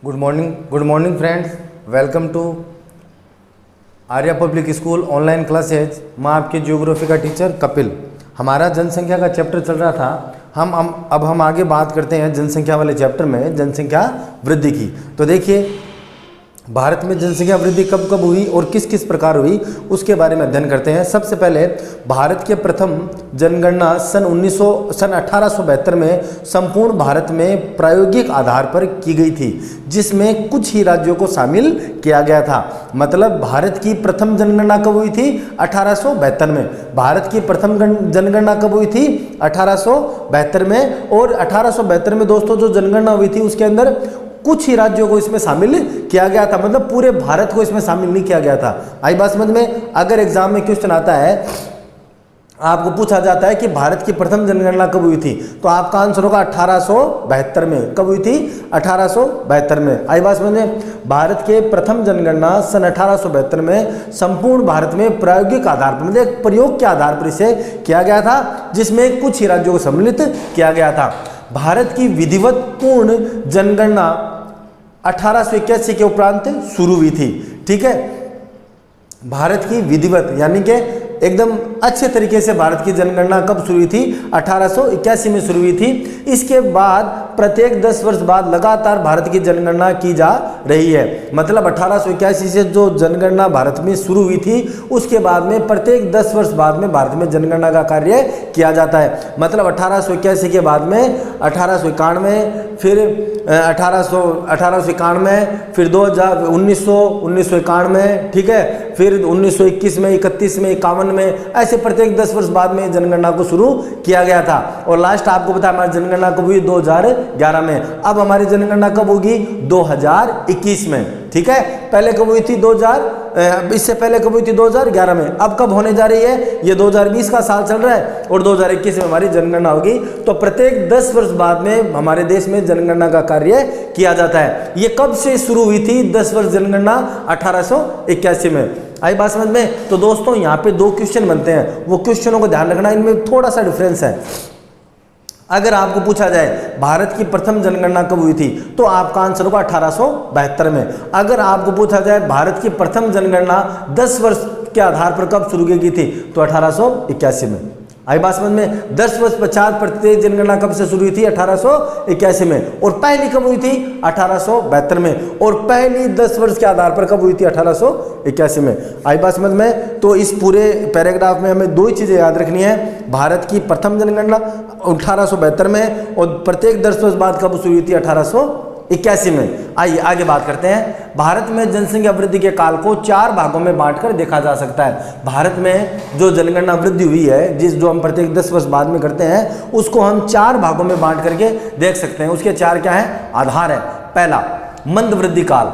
Good morning friends, welcome to Arya public school online classes. मैं आपके geography का teacher Kapil. हमारा जनसंख्या का चैप्टर चल रहा था। अब हम आगे बात करते हैं जनसंख्या वाले चैप्टर में जनसंख्या वृद्धि की। तो देखिए, भारत में जनसंख्या वृद्धि कब कब हुई और किस किस प्रकार हुई उसके बारे में अध्ययन करते हैं। सबसे पहले भारत के प्रथम जनगणना सन 1872 में संपूर्ण भारत में प्रायोगिक आधार पर की गई थी, जिसमें कुछ ही राज्यों को शामिल किया गया था। मतलब भारत की प्रथम जनगणना कब हुई थी? 1872 में। भारत की प्रथम जनगणना कब हुई थी? 1872 में। और 1872 में दोस्तों जो जनगणना हुई थी उसके अंदर कुछ ही राज्यों को इसमें शामिल किया गया था, मतलब पूरे भारत को इसमें शामिल नहीं किया गया था। आई बात समझ में? अगर एग्जाम में क्वेश्चन आता है, आपको पूछा जाता है कि भारत की प्रथम जनगणना कब हुई थी, तो आपका आंसर होगा 1872 में। कब हुई थी? 1872 में। आई बात समझ में? भारत के प्रथम जनगणना सन 1872 में संपूर्ण भारत में प्रायोगिक आधार पर, मतलब एक प्रयोग के आधार पर इसे किया गया था, जिसमें कुछ ही राज्यों को सम्मिलित किया गया था। भारत की विधिवत पूर्ण जनगणना 1881 के उपरांत शुरू हुई थी। ठीक है, भारत की विधिवत यानी कि एकदम अच्छे तरीके से भारत की जनगणना कब शुरू हुई थी? 1881 में शुरू हुई थी। इसके बाद प्रत्येक 10 वर्ष बाद लगातार भारत की जनगणना की जा रही है। मतलब 1881 से जो जनगणना भारत में शुरू हुई थी उसके बाद में प्रत्येक 10 वर्ष बाद में भारत में जनगणना का कार्य किया जाता है। मतलब 1881 के बाद में 1891, फिर 1891, फिर 2000, 1991, ठीक है, फिर 1921 में, 31 में, 51 में, ऐसे प्रत्येक 10 वर्ष बाद में जनगणना को शुरू किया गया था। और लास्ट आपको पता है हमारी जनगणना कब हुई? 2011 में। अब हमारी जनगणना कब होगी? 2021 में। ठीक है, पहले कब हुई थी? इससे पहले कब हुई थी? 2011 में। अब कब होने जा रही है? ये 2020 का साल चल रहा है और 2021 में हमारी जनगणना होगी। तो प्रत्येक 10 वर्ष बाद में हमारे देश में जनगणना का कार्य किया जाता है। ये कब से शुरू हुई थी 10 वर्ष जनगणना? 1881 में। आई बात समझ में? तो दोस्तों यहाँ पे 2 क्वेश्चन बनते हैं, वो क्वेश्चनों को ध्यान रखना, इनमें थोड़ा सा डिफरेंस है। अगर आपको पूछा जाए भारत की प्रथम जनगणना कब हुई थी, तो आपका आंसर होगा 1872 में। अगर आपको पूछा जाए भारत की प्रथम जनगणना 10 वर्ष के आधार पर कब शुरू की गई थी, तो 1881 में। आई बात समझ में? 10 वर्ष पश्चात प्रत्येक जनगणना कब से शुरू हुई थी? 1881 में। और पहली कब हुई थी? 1872 में। और पहली 10 वर्ष के आधार पर कब हुई थी? 1881 में। आई बात समझ में? तो इस पूरे पैराग्राफ में हमें 2 ही चीज़ें याद रखनी है। भारत की प्रथम जनगणना 1872 में और प्रत्येक 10 वर्ष बाद कब शुरू हुई थी? 1881 में। आइए आगे बात करते हैं। भारत में जनसंख्या वृद्धि के काल को 4 भागों में बांटकर देखा जा सकता है। भारत में जो जनगणना वृद्धि हुई है, जो हम प्रत्येक 10 वर्ष बाद में करते हैं, उसको हम 4 भागों में बांट करके देख सकते हैं। उसके 4 क्या हैं? आधार है। पहला, मंद वृद्धि काल।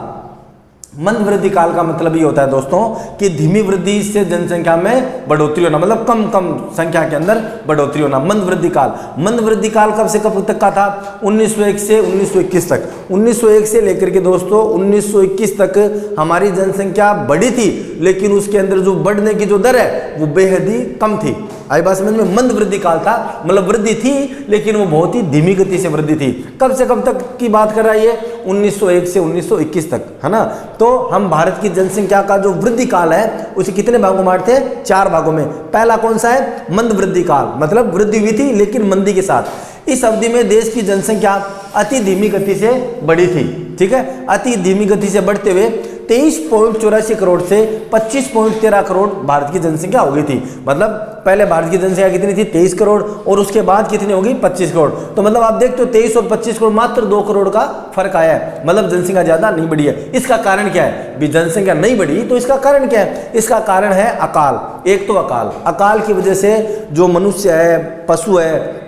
मंद वृद्धि काल का मतलब ये होता है दोस्तों कि धीमी वृद्धि से जनसंख्या में बढ़ोतरी होना, मतलब कम संख्या के अंदर बढ़ोतरी होना, मंद वृद्धि काल। मंद वृद्धि काल कब से कब तक का था? 1901 से 1921 तक। 1901 से लेकर के दोस्तों 1921 तक हमारी जनसंख्या बढ़ी थी, लेकिन उसके अंदर जो बढ़ने की जो दर है वो बेहद ही कम थी। आई बात समझ में? मंद वृद्धि काल था, मतलब वृद्धि थी लेकिन वो बहुत ही धीमी गति से वृद्धि थी। कब से कब तक की बात कर रहा है ये? 1901 से 1921 तक, है ना? तो हम भारत की जनसंख्या का जो वृद्धि काल है उसे कितने भागों में बांटते हैं? 4 भागों में। पहला कौन सा है? मंद वृद्धि काल, मतलब वृद्धि हुई थी लेकिन मंदी के साथ। इस अवधि में देश की जनसंख्या अति धीमी गति से बढ़ी थी। ठीक है, अति धीमी गति से बढ़ते हुए 23.84 करोड़ से 25.13 करोड़ भारत की जनसंख्या हो गई थी। मतलब पहले भारत की जनसंख्या कितनी थी? 23 करोड़, और उसके बाद कितनी होगी? 25 करोड़। तो मतलब आप देखते हो 23 और 25 करोड़, मात्र 2 करोड़ का फर्क आया है। मतलब जनसंख्या ज्यादा नहीं बढ़ी है। इसका कारण क्या है? भी जनसंख्या नहीं बढ़ी तो इसका कारण क्या है? इसका कारण है अकाल। एक तो अकाल की वजह से जो मनुष्य है, पशु है,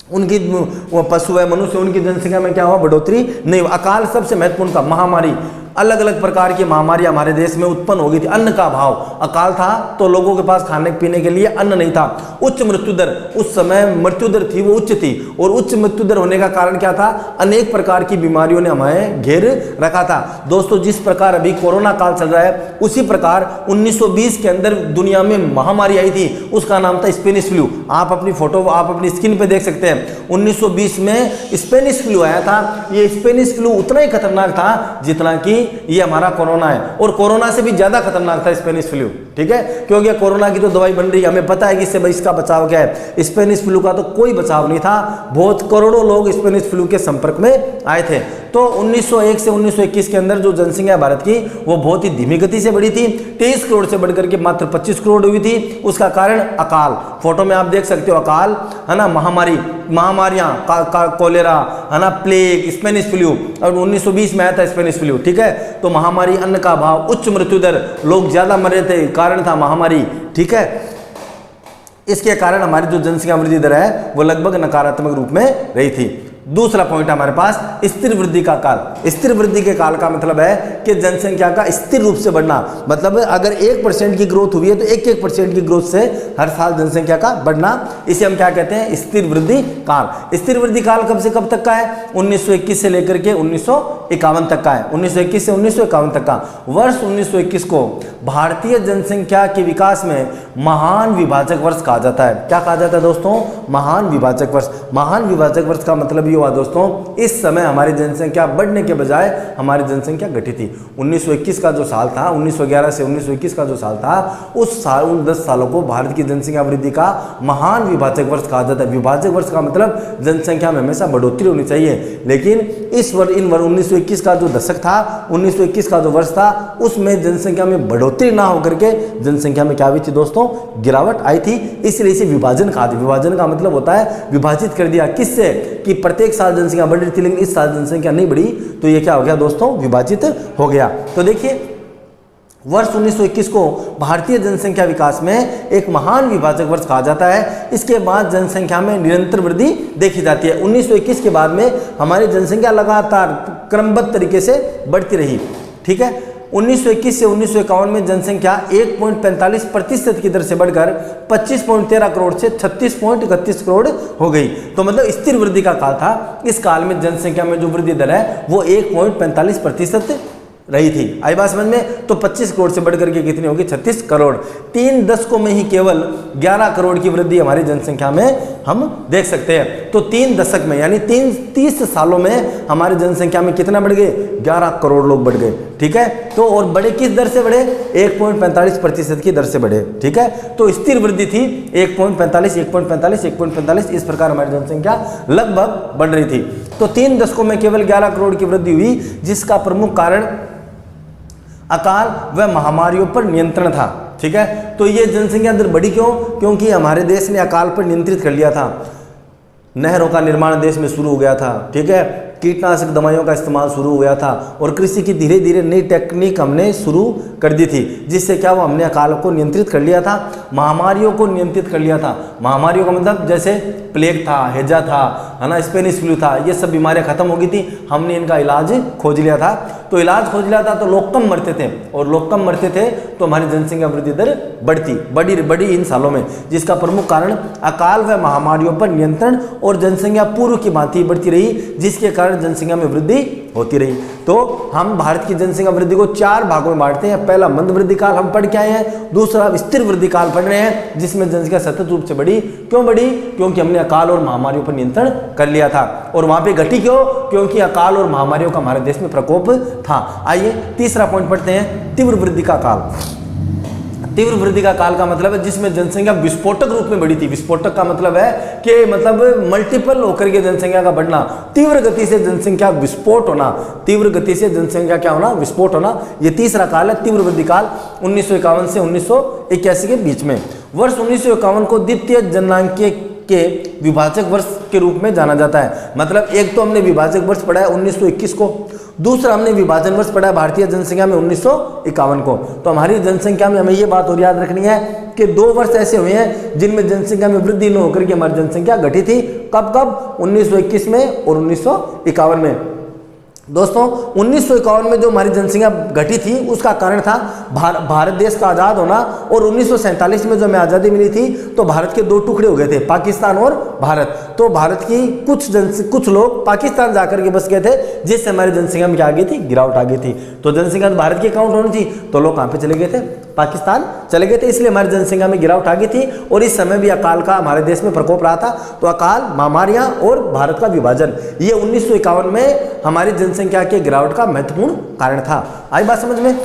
उनकी मनुष्य, उनकी जनसंख्या में क्या हुआ? बढ़ोतरी नहीं हुआ। अकाल सबसे महत्वपूर्ण था। महामारी, अलग अलग प्रकार की महामारी हमारे देश में उत्पन्न हो गई थी। अन्न का अभाव, अकाल था तो लोगों के पास खाने पीने के लिए अन्न नहीं था। उच्च मृत्यु दर, उस समय मृत्यु दर थी वो उच्च थी, और उच्च मृत्यु दर होने का कारण क्या था? अनेक प्रकार की बीमारियों ने हमें घेर रखा था। दोस्तों, जिस प्रकार अभी कोरोना काल चल रहा है, उसी प्रकार 1920 के अंदर दुनिया में महामारी आई थी, उसका नाम था स्पेनिश फ्लू। आप अपनी फोटो आप अपनी स्क्रीन पे देख सकते हैं। 1920 में स्पेनिश फ्लू आया था। ये स्पेनिश फ्लू उतना ही खतरनाक था जितना कि ये हमारा कोरोना है, और कोरोना से भी ज्यादा खतरनाक था स्पेनिश फ्लू, ठीक है, क्योंकि कोरोना की तो दवाई बन रही है, हमें पता है कि इससे इसका बचाव क्या है। स्पेनिश फ्लू का तो कोई बचाव नहीं था, बहुत करोड़ों लोग स्पेनिश फ्लू के संपर्क में आए थे। तो 1901 से 1921 के अंदर जो जनसंख्या भारत की वो बहुत ही धीमी गति से बढ़ी थी। 23 करोड़ से बढ़कर के मात्र 25 करोड़ हुई थी। उसका कारण अकाल, फोटो में आप देख सकते हो, अकाल है ना, महामारियां, कोलेरा है ना, प्लेग, स्पेनिश फ्लू, और 1920 में आया था स्पेनिश फ्लू, ठीक है। तो महामारी, अन्न का अभाव, उच्च मृत्यु दर, लोग ज्यादा मर रहे थे, कारण था महामारी, ठीक है। इसके कारण हमारी जो जनसंख्या वृद्धि दर है वो लगभग नकारात्मक रूप में रही थी। दूसरा पॉइंट हमारे पास स्थिर वृद्धि का काल। स्थिर वृद्धि के काल का मतलब है कि जनसंख्या का स्थिर रूप से बढ़ना, मतलब अगर 1% की ग्रोथ हुई है तो 1% की ग्रोथ से हर साल जनसंख्या का बढ़ना, इसे हम क्या कहते हैं? स्थिर वृद्धि काल। स्थिर वृद्धि काल कब से कब तक का है? 1921 से लेकर के 1951 तक का है। 1921 से 1951 तक का। वर्ष 1921 को भारतीय जनसंख्या के विकास में महान विभाजक वर्ष कहा जाता है। क्या कहा जाता है दोस्तों? महान विभाजक वर्ष। महान विभाजक वर्ष का मतलब हुआ दोस्तों, इस समय हमारी जनसंख्या बढ़ने के बजाय हमारी जनसंख्या घटी थी। 1921 का जो साल था, 1911 से 1921 का जो साल था, उस साल, उन 10 सालों को भारत की जनसंख्या वृद्धि का महान विभाजक वर्ष कहा जाता है। विभाजक वर्ष का मतलब जनसंख्या में हमेशा बढ़ोतरी होनी चाहिए, लेकिन इस वर्ष 1921 का जो दशक था, 1921 का जो वर्ष था, उसमें जनसंख्या में बढ़ोतरी ना होकर के जनसंख्या में क्या हुई थी दोस्तों? गिरावट आई थी। इसलिए इसे विभाजन कहा था। विभाजन का मतलब होता है विभाजित कर दिया, किससे? कि प्रत्येक साल जनसंख्या बढ़ रही थी लेकिन इस साल जनसंख्या नहीं बढ़ी, तो ये क्या हो गया दोस्तों? विभाजित हो गया। तो देखिए, वर्ष 1921 को भारतीय जनसंख्या विकास में एक महान विभाजक वर्ष कहा जाता है। इसके बाद जनसंख्या में निरंतर वृद्धि देखी जाती है। 1921 के बाद में हमारी जनसंख्या लगातार क्रमबद्ध तरीके से बढ़ती रही, ठीक है। 1921 से 1951 में जनसंख्या 1.45% की दर से बढ़कर 25.13 करोड़ से 36.31 करोड़ हो गई। तो मतलब स्थिर वृद्धि का काल था। इस काल में जनसंख्या में जो वृद्धि दर है वो 1.45% रही थी। आई बात समझ में? तो 25 करोड़ से बढ़कर के कितनी होगी? 36 करोड़। 3 दशकों में ही केवल 11 करोड़ की वृद्धि हमारी जनसंख्या में हम देख सकते हैं। तो 3 दशक में यानी 30 सालों में हमारी जनसंख्या में कितना बढ़ गए? 11 करोड़ लोग बढ़ गए, ठीक है। तो और बढ़े किस दर से बढ़े? 1.45% की दर से बढ़े, ठीक है। तो स्थिर वृद्धि थी 1.45 इस प्रकार हमारी जनसंख्या लगभग बढ़ रही थी। तो 3 दशकों में केवल 11 करोड़ की वृद्धि हुई, जिसका प्रमुख कारण अकाल व महामारियों पर नियंत्रण था, ठीक है। तो ये जनसंख्या दर बढ़ी क्यों? क्योंकि हमारे देश ने अकाल पर नियंत्रित कर लिया था। नहरों का निर्माण देश में शुरू हो गया था, ठीक है। कीटनाशक दवाइयों का इस्तेमाल शुरू हो गया था, और कृषि की धीरे धीरे नई टेक्निक हमने शुरू कर दी थी, जिससे क्या हुआ? हमने अकाल को नियंत्रित कर लिया था, महामारियों को नियंत्रित कर लिया था। महामारियों का मतलब जैसे प्लेग था, हैजा था, है ना, स्पेनिश फ्लू था, ये सब बीमारियां खत्म हो गई थी। हमने इनका इलाज खोज लिया था। तो इलाज खोज लिया था तो लोग कम मरते थे, और लोग कम मरते थे तो हमारी जनसंख्या वृद्धि दर बढ़ी इन सालों में, जिसका प्रमुख कारण अकाल व महामारियों पर नियंत्रण और जनसंख्या पूर्व की भांति बढ़ती रही, जिसके कारण जनसंख्या में वृद्धि होती रही। तो हम भारत की जनसंख्या वृद्धि को 4 भागों में बांटते हैं। पहला मंद वृद्धि काल हम पढ़ के आए हैं, दूसरा स्थिर वृद्धि काल पढ़ रहे हैं, जिसमें जनसंख्या सतत रूप से बढ़ी। क्यों बढ़ी? क्योंकि हमने अकाल और महामारियों पर नियंत्रण कर लिया था। और वहां पे घटी क्यों? क्योंकि अकाल और महामारियों का हमारे देश में प्रकोप था। आइए तीसरा पॉइंट पढ़ते हैं, तीव्र वृद्धि का काल। तीव्र वृद्धि का काल का मतलब है जिसमें जनसंख्या विस्फोटक रूप में बढ़ी थी। विस्फोटक का मतलब है कि मतलब मल्टीपल होकर के जनसंख्या का बढ़ना, तीव्र गति से जनसंख्या विस्फोट होना, तीव्र गति से जनसंख्या क्या होना? विस्फोट होना। ये तीसरा काल है तीव्र वृद्धि काल, 1951 से 1981 के बीच में। वर्ष 1951 को द्वितीय जननांकीय के विभाजक वर्ष के रूप में जाना जाता है। मतलब एक तो हमने विभाजक वर्ष पढ़ा है 1921 को, दूसरा हमने विभाजन वर्ष पढ़ा है भारतीय जनसंख्या में 1951 को। तो हमारी जनसंख्या में हमें ये बात और याद रखनी है कि 2 वर्ष ऐसे हुए हैं जिनमें जनसंख्या में वृद्धि न होकर के हमारी जनसंख्या घटी थी। कब कब? 1921 में और 1951 में। दोस्तों 1951 में जो हमारी जनसंख्या घटी थी उसका कारण था भारत देश का आज़ाद होना, और 1947 में जो हमें आज़ादी मिली थी तो भारत के दो टुकड़े हो गए थे, पाकिस्तान और भारत। तो भारत की कुछ लोग पाकिस्तान जाकर के बस गए थे, जिससे हमारी जनसंख्या में क्या आ गई थी, गिरावट आ गई थी। तो जनसंख्या तो भारत की काउंट होनी थी, तो लोग कहाँ पे चले गए थे, पाकिस्तान चले गए थे, इसलिए हमारी जनसंख्या में गिरावट आ गई थी। और इस समय भी अकाल का हमारे देश में प्रकोप रहा था। तो अकाल, महामारियां और भारत का विभाजन, ये 1951 में हमारी जनसंख्या के गिरावट का महत्वपूर्ण कारण था। आई बात समझ में?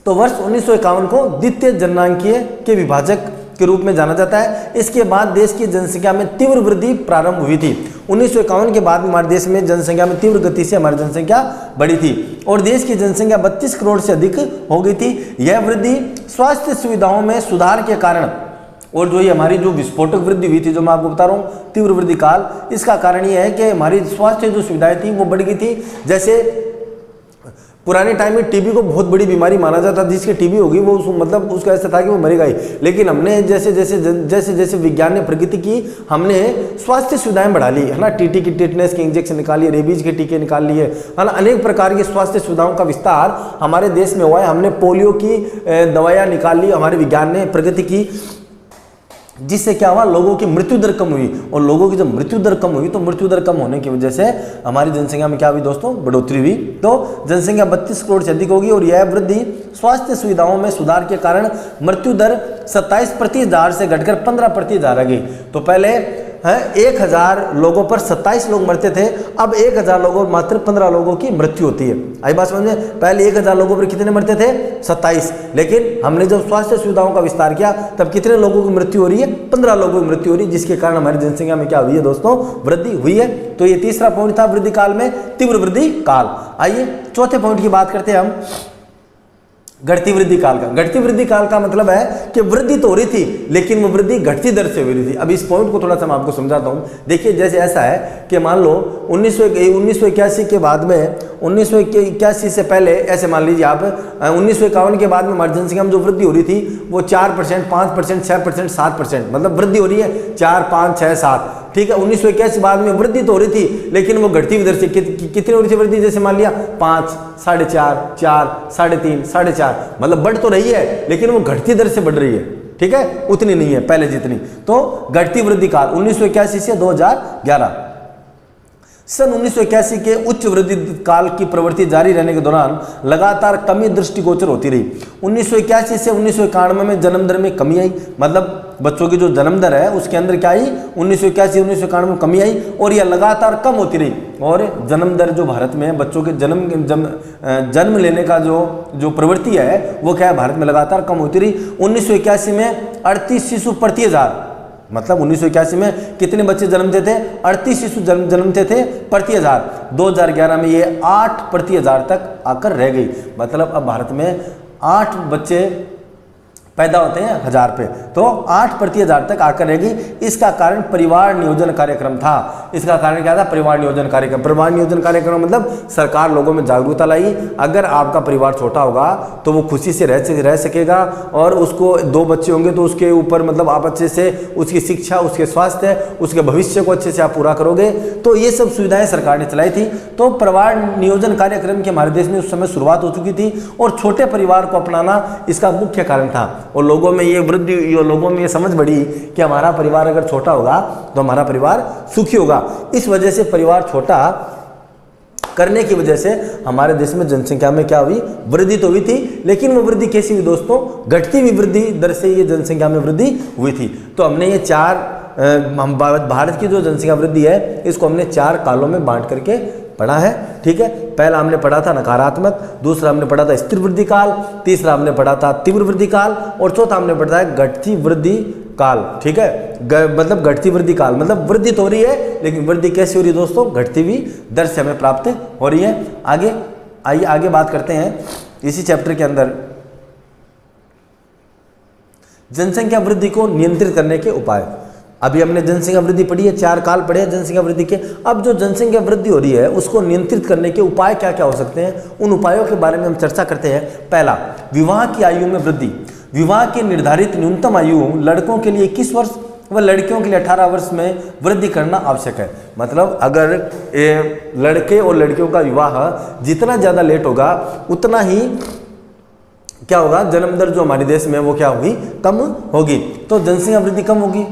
तो वर्ष 1951 को द्वितीय जननांकीय के विभाजक के रूप में जाना जाता है। इसके बाद देश की जनसंख्या में तीव्र वृद्धि प्रारंभ हुई थी। 1951 के बाद हमारे देश में जनसंख्या में तीव्र गति से हमारी जनसंख्या बढ़ी थी और देश की जनसंख्या 32 करोड़ से अधिक हो गई थी। यह वृद्धि स्वास्थ्य सुविधाओं में सुधार के कारण, और जो ये हमारी जो विस्फोटक वृद्धि हुई थी, जो मैं आपको बता रहा हूँ तीव्र वृद्धि काल, इसका कारण ये है कि हमारी स्वास्थ्य जो सुविधाएं थी वो बढ़ गई थी। जैसे पुराने टाइम में टीबी को बहुत बड़ी बीमारी माना जाता था, जिसकी टीबी होगी वो मतलब उसका ऐसा था कि वो मरेगा ही। लेकिन हमने जैसे जैसे विज्ञान ने प्रगति की, हमने स्वास्थ्य सुविधाएं बढ़ा ली, है ना। टीटी की टिटनेस के इंजेक्शन निकालिए, रेबीज के टीके निकाल लिए, है ना। अनेक प्रकार की स्वास्थ्य सुविधाओं का विस्तार हमारे देश में हुआ है। हमने पोलियो की दवाइयाँ निकाल ली, हमारे विज्ञान ने प्रगति की, जिससे क्या हुआ, लोगों की मृत्यु दर कम हुई। और लोगों की जब मृत्यु दर कम हुई तो मृत्यु दर कम होने की वजह से हमारी जनसंख्या में क्या हुई दोस्तों, बढ़ोतरी हुई। तो जनसंख्या 32 करोड़ से अधिक होगी और यह वृद्धि स्वास्थ्य सुविधाओं में सुधार के कारण मृत्यु दर 27 प्रति हजार से घटकर 15 प्रति हजार आ गई। तो पहले 1000 लोगों पर 27 लोग मरते थे, अब 1000 लोगों पर मात्र 15 लोगों की मृत्यु होती है। आई बात समझ में? पहले 1000 लोगों पर कितने मरते थे, 27, लेकिन हमने जब स्वास्थ्य सुविधाओं का विस्तार किया तब कितने लोगों की मृत्यु हो रही है, 15 लोगों की मृत्यु हो रही है, जिसके कारण हमारी जनसंख्या में क्या हुई है दोस्तों, वृद्धि हुई है। तो ये तीसरा पॉइंट था वृद्धि काल में, तीव्र वृद्धि काल। आइए चौथे पॉइंट की बात करते हैं हम, घटती वृद्धि काल का। घटती वृद्धि काल का मतलब है कि वृद्धि तो हो रही थी लेकिन वो वृद्धि घटती दर से हो रही थी। अब इस पॉइंट को थोड़ा सा मैं आपको समझाता हूँ। देखिए जैसे ऐसा है कि मान लो 1981 के बाद में, 1981 से पहले ऐसे मान लीजिए आप 1951 के बाद में हमारी जनसंख्या में जो वृद्धि हो रही थी वो 4%, 5%, 6%, 7%, मतलब वृद्धि हो रही है 4, 5, 6, 7, ठीक है। 1981 बाद में वृद्धि तो हो रही थी लेकिन वो घटती दर से कितनी हो रही थी वृद्धि, जैसे मान लिया 5, 4.5, 4, 3.5, 4.5, मतलब बढ़ तो रही है लेकिन वो घटती दर से बढ़ रही है, ठीक है, उतनी नहीं है पहले जितनी। तो घटती वृद्धि काल 1981 से 2011। सन 1981 के उच्च वृद्धि काल की प्रवृत्ति जारी रहने के दौरान लगातार कमी दृष्टिगोचर होती रही। 1981 से 1991 में जन्म दर में कमी आई, मतलब बच्चों की जो जन्म दर है उसके अंदर क्या आई, 1981 1991 में कमी आई और यह लगातार कम होती रही। और जन्म दर जो भारत में बच्चों के जन्म लेने का जो प्रवृत्ति है वो क्या है, भारत में लगातार कम होती रही। 1981 में 38 शिशु प्रति हजार, मतलब 1981 में कितने बच्चे जन्मते थे, 38 शिशु जन्मते थे प्रति हजार। 2011 में ये 8 प्रति हजार तक आकर रह गई, मतलब अब भारत में 8 बच्चे पैदा होते हैं 1000 पे, तो 8 प्रति हजार तक आकर रहेगी। इसका कारण परिवार नियोजन कार्यक्रम था। इसका कारण क्या था, परिवार नियोजन कार्यक्रम। परिवार नियोजन कार्यक्रम मतलब सरकार लोगों में जागरूकता लाई। अगर आपका परिवार छोटा होगा तो वो खुशी से रह सकेगा और उसको 2 बच्चे होंगे तो उसके ऊपर मतलब आप अच्छे से उसकी शिक्षा, उसके स्वास्थ्य, उसके भविष्य को अच्छे से आप पूरा करोगे। तो ये सब सुविधाएं सरकार ने चलाई थी। तो परिवार नियोजन कार्यक्रम की हमारे देश में उस समय शुरुआत हो चुकी थी और छोटे परिवार को अपनाना इसका मुख्य कारण था। और लोगों में ये वृद्धि, लोगों में ये समझ बढ़ी कि हमारा परिवार अगर छोटा होगा तो हमारा परिवार सुखी होगा। इस वजह से परिवार छोटा करने की वजह से हमारे देश में जनसंख्या में क्या हुई, वृद्धि तो हुई थी, लेकिन वो वृद्धि कैसी हुई दोस्तों, घटती हुई वृद्धि दर से ये जनसंख्या में वृद्धि हुई थी। तो हमने ये 4 भारत की जो जनसंख्या वृद्धि है इसको हमने 4 कालों में बांट करके पढ़ा है, ठीक है। पहला हमने पढ़ा था नकारात्मक, दूसरा हमने पढ़ा था स्थिर वृद्धि काल, तीसरा हमने पढ़ा था तीव्र वृद्धि काल और चौथा हमने पढ़ा है घटती वृद्धि काल, ठीक है। मतलब घटती वृद्धि काल मतलब वृद्धि तो हो रही है लेकिन वृद्धि कैसी हो रही है दोस्तों, घटती हुई दर से हमें प्राप्त हो रही है। आगे आइए आगे बात करते हैं इसी चैप्टर के अंदर जनसंख्या वृद्धि को नियंत्रित करने के उपाय। अभी हमने जनसंख्या वृद्धि पढ़ी है, 4 काल पढ़े हैं जनसंख्या वृद्धि के। अब जो जनसंख्या वृद्धि हो रही है उसको नियंत्रित करने के उपाय क्या क्या हो सकते हैं, उन उपायों के बारे में हम चर्चा करते हैं। पहला, विवाह की आयु में वृद्धि। विवाह की निर्धारित न्यूनतम आयु लड़कों के लिए 21 वर्ष वह लड़कियों के लिए 18 वर्ष में वृद्धि करना आवश्यक है। मतलब अगर लड़के और लड़कियों का विवाह जितना ज़्यादा लेट होगा उतना ही क्या होगा, जन्म दर जो हमारे देश में वो क्या होगी, कम होगी, तो जनसंख्या वृद्धि कम होगी।